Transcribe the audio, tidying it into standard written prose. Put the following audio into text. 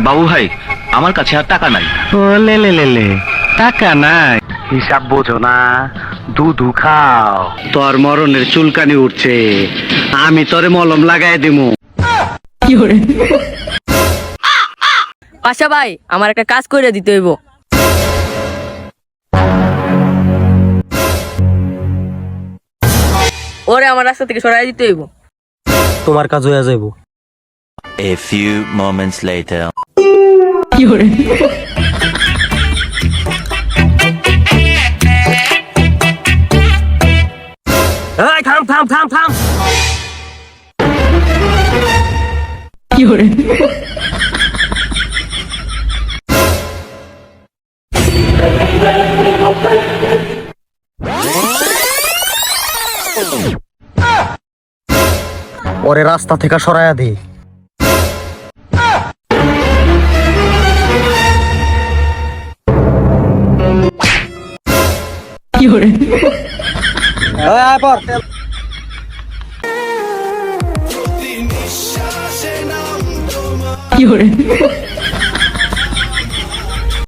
বাবু ভাই, আমার কাছে আর টাকা নাই। ও লে লে লে লে, টাকা নাই, হিসাব বোঝো না, দুধু খাও। তোর মরণের চুলকানি উঠছে, আমি তোরে মলম লাগাই দিমু। পাশা ভাই, আমার একটা কাজ করে দিতে হইব। ওরে আমার রাস্তা থেকে সরাই দিতে হইব। তোমার কাজ হয়ে যাইব। A few moments later. এই থাম থাম থাম থাম। ওরে রাস্তা থেকে সরাইয়া দে। আয় পর।